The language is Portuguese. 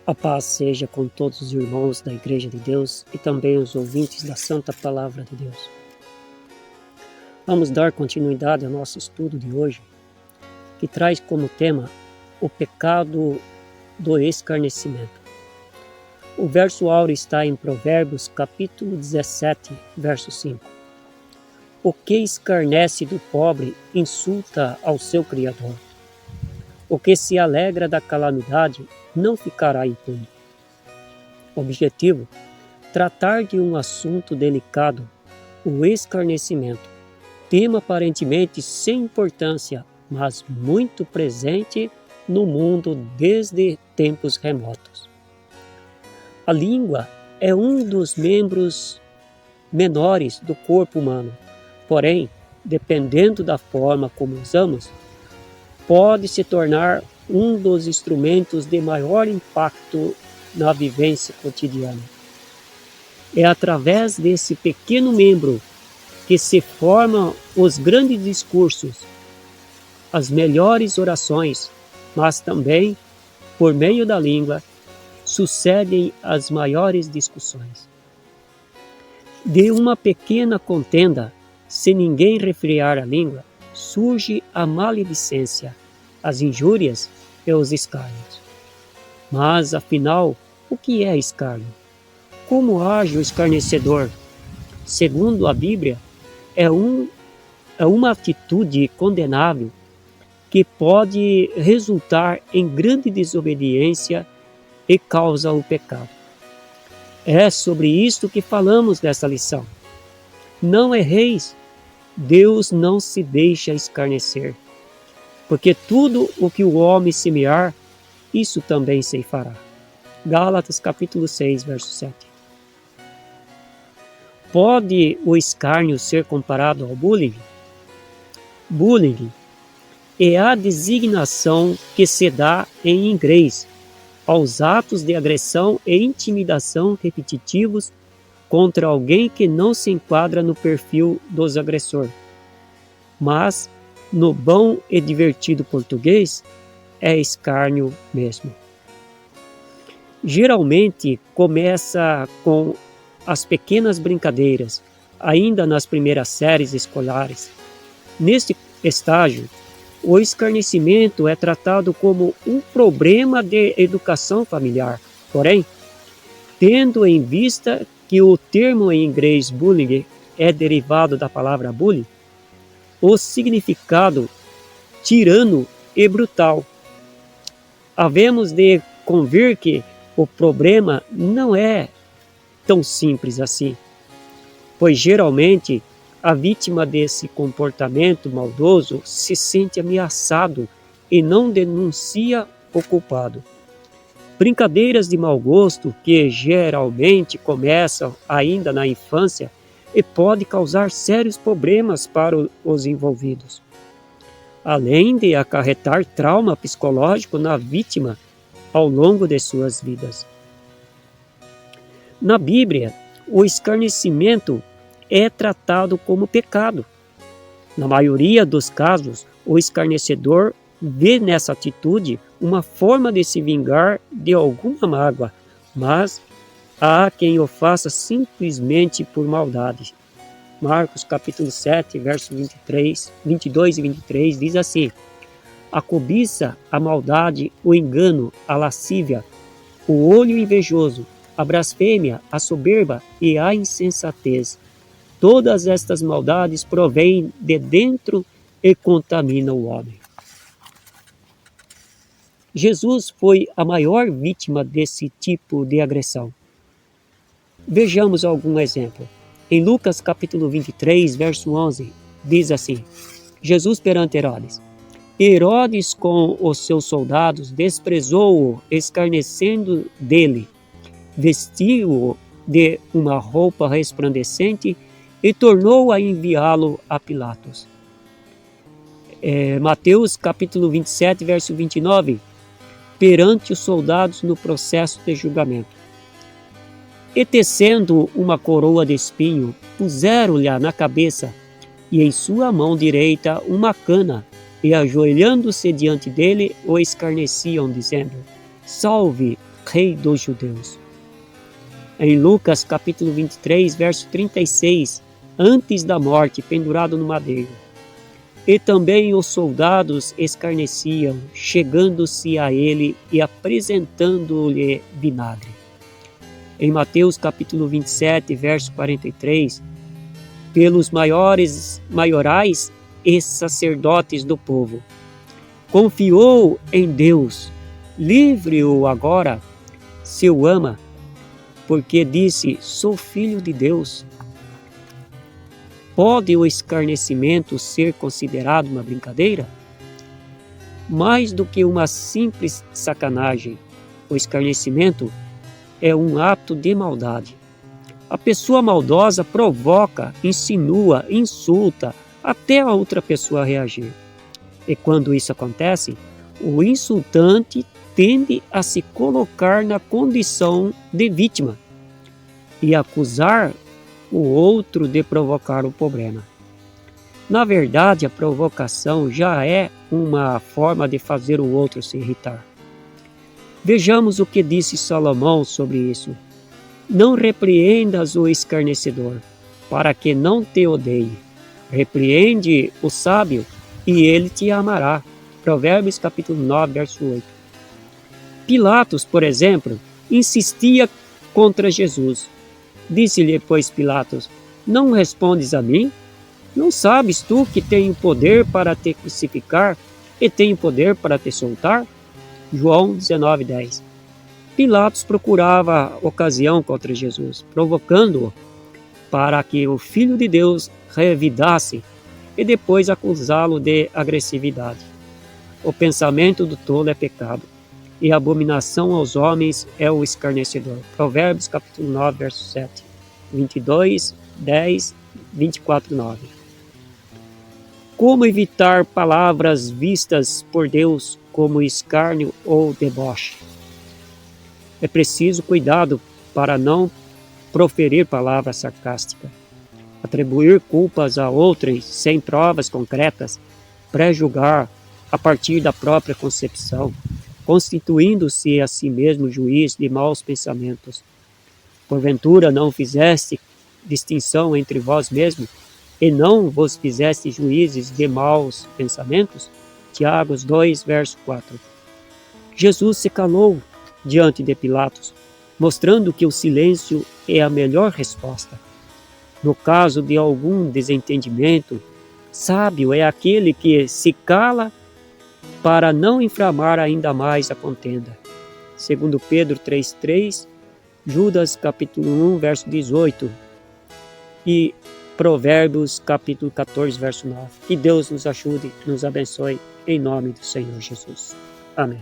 A paz seja com todos os irmãos da Igreja de Deus e também os ouvintes da Santa Palavra de Deus. Vamos dar continuidade ao nosso estudo de hoje, que traz como tema o pecado do escarnecimento. O verso áureo está em Provérbios, capítulo 17, verso 5. O que escarnece do pobre insulta ao seu Criador. O que se alegra da calamidade não ficará impune. Objetivo: tratar de um assunto delicado, o escarnecimento, tema aparentemente sem importância, mas muito presente no mundo desde tempos remotos. A língua é um dos membros menores do corpo humano, porém, dependendo da forma como usamos, pode se tornar um dos instrumentos de maior impacto na vivência cotidiana. É através desse pequeno membro que se formam os grandes discursos, as melhores orações, mas também, por meio da língua, sucedem as maiores discussões. De uma pequena contenda, se ninguém refrear a língua, surge a maledicência, as injúrias e os escárnios. Mas, afinal, o que é escárnio? Como age o escarnecedor? Segundo a Bíblia, é uma atitude condenável que pode resultar em grande desobediência e causa o pecado. É sobre isto que falamos nessa lição. Não erreis, Deus não se deixa escarnecer, porque tudo o que o homem semear, isso também ceifará. Gálatas capítulo 6, verso 7. Pode o escárnio ser comparado ao bullying? Bullying é a designação que se dá em inglês aos atos de agressão e intimidação repetitivos contra alguém que não se enquadra no perfil dos agressores. Mas, no bom e divertido português, é escárnio mesmo. Geralmente começa com as pequenas brincadeiras, ainda nas primeiras séries escolares. Neste estágio, o escarnecimento é tratado como um problema de educação familiar. Porém, tendo em vista que o termo em inglês bullying é derivado da palavra bully, o significado tirano e brutal, havemos de convir que o problema não é tão simples assim, pois geralmente a vítima desse comportamento maldoso se sente ameaçado e não denuncia o culpado. Brincadeiras de mau gosto que geralmente começam ainda na infância e podem causar sérios problemas para os envolvidos, além de acarretar trauma psicológico na vítima ao longo de suas vidas. Na Bíblia, o escarnecimento é tratado como pecado. Na maioria dos casos, o escarnecedor vê nessa atitude uma forma de se vingar de alguma mágoa, mas há quem o faça simplesmente por maldade. Marcos capítulo 7, versos 22 e 23 diz assim: a cobiça, a maldade, o engano, a lascívia, o olho invejoso, a blasfêmia, a soberba e a insensatez. Todas estas maldades provêm de dentro e contaminam o homem. Jesus foi a maior vítima desse tipo de agressão. Vejamos algum exemplo. Em Lucas capítulo 23, verso 11, diz assim: Jesus perante Herodes. Herodes com os seus soldados desprezou-o, escarnecendo dele, vestiu-o de uma roupa resplandecente e tornou a enviá-lo a Pilatos. Mateus capítulo 27, verso 29, perante os soldados no processo de julgamento. E tecendo uma coroa de espinho, puseram-lhe na cabeça, e em sua mão direita uma cana, e ajoelhando-se diante dele, o escarneciam, dizendo: Salve, Rei dos Judeus. Em Lucas capítulo 23, verso 36, antes da morte, pendurado no madeiro. E também os soldados escarneciam, chegando-se a ele e apresentando-lhe vinagre. Em Mateus capítulo 27, verso 43, pelos maiorais e sacerdotes do povo. Confiou em Deus, livre-o agora, se o ama, porque disse: sou filho de Deus. Pode o escarnecimento ser considerado uma brincadeira? Mais do que uma simples sacanagem, o escarnecimento é um ato de maldade. A pessoa maldosa provoca, insinua, insulta, até a outra pessoa reagir. E quando isso acontece, o insultante tende a se colocar na condição de vítima e acusar o outro de provocar o problema. Na verdade, a provocação já é uma forma de fazer o outro se irritar. Vejamos o que disse Salomão sobre isso. Não repreendas o escarnecedor, para que não te odeie. Repreende o sábio, e ele te amará. Provérbios capítulo 9, verso 8. Pilatos, por exemplo, insistia contra Jesus. Disse-lhe, pois, Pilatos: não respondes a mim? Não sabes tu que tenho poder para te crucificar e tenho poder para te soltar? João 19, 10. Pilatos procurava ocasião contra Jesus, provocando-o para que o Filho de Deus revidasse e depois acusá-lo de agressividade. O pensamento do tolo é pecado, e a abominação aos homens é o escarnecedor. Provérbios capítulo 9, verso 7, 22, 10, 24, 9. Como evitar palavras vistas por Deus como escárnio ou deboche? É preciso cuidado para não proferir palavras sarcásticas, atribuir culpas a outros sem provas concretas, pré-julgar a partir da própria concepção, constituindo-se a si mesmo juiz de maus pensamentos. Porventura não fizeste distinção entre vós mesmos, e não vos fizeste juízes de maus pensamentos? Tiago 2, verso 4. Jesus se calou diante de Pilatos, mostrando que o silêncio é a melhor resposta. No caso de algum desentendimento, sábio é aquele que se cala para não inflamar ainda mais a contenda. Segundo Pedro 3:3, Judas capítulo 1, verso 18 e Provérbios capítulo 14, verso 9. Que Deus nos ajude, nos abençoe, em nome do Senhor Jesus. Amém.